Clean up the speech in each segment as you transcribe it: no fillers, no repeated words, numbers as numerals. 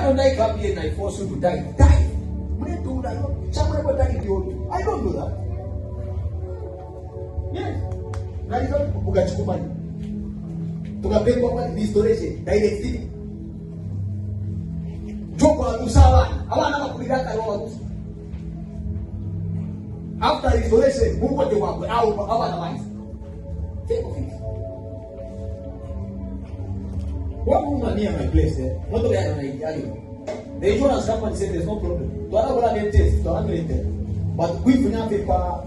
don't I come here and I force you to die? Die. I don't do that. Yes. Tukapekwa kwa restoration directly. Joko alusawa, hawana makulidaka roho. After restoration, Mungu ndio wako au hawana maisha. Think of it. What woman near my place, not the guy on the insurance company said there's no problem. To another one test, to another test. But we finance paper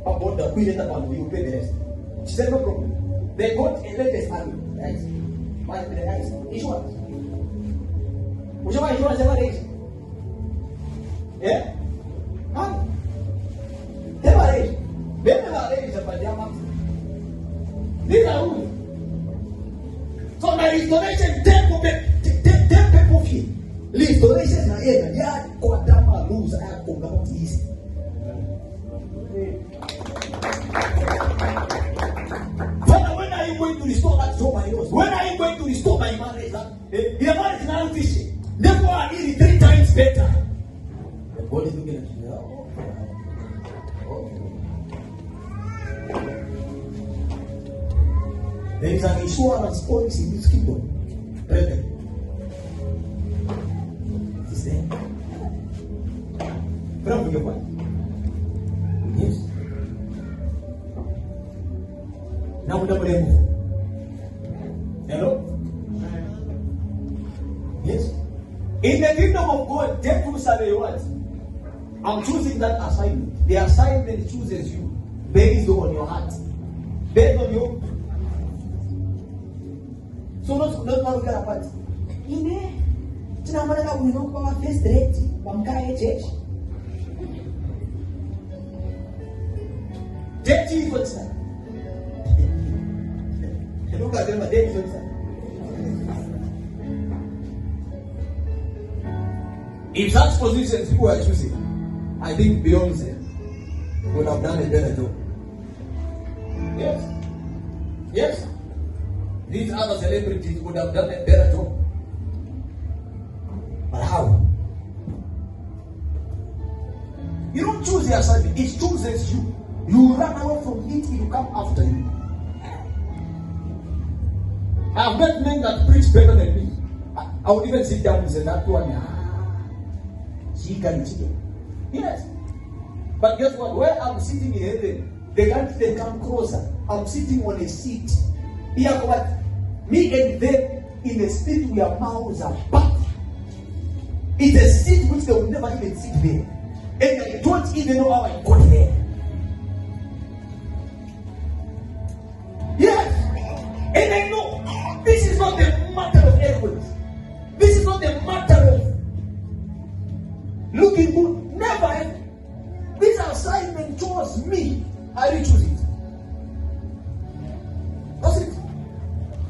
about the queen that one, you pay the rest. She said no problem. They got a latest value. Nice. Might be the nice insurance. Whichever insurance ever is. Yeah? Huh? Never is. They never is about their money. These are rules. So the restoration, 10 people feel. Restoration na yeye ya kwa dama lose yako kama hizi. When are you going to restore that job I lost? When are you going to restore my marriage? Your marriage is now fishing. Therefore, I need it 3 times better. God is looking at you. There is an insurance policy in this kingdom. Brethren. Is there? From your wife. Yes. Now we don't move. Hello? Yes. In the kingdom of God, devils are the what? I'm choosing that assignment. The assignment chooses you based on your heart. Based on your. So not look at what. Ine. Tunamana ka uno kwa first rate bamkaye church. Church is what's that? Look at them, they is what's that? In such positions people are choosing, I think Beyonce would have done a better job. Yes. Yes. These other celebrities would have done a better job. But how? You don't choose the assignment, it chooses you. You run away from it, it will come after you. I have met men that preach better than me. I would even sit down and say, that one, she can chicken. Yes. But guess what? Where I'm sitting in heaven, they can't even come closer. I'm sitting on a seat. Here, what? Me and them in a seat where mouths are packed. It's a seat which they will never even sit there. And I don't even know how I got there. Yes. And I know this is not a matter of eloquence. This is not a matter of looking good. Never. This assignment chose me. I didn't choose it.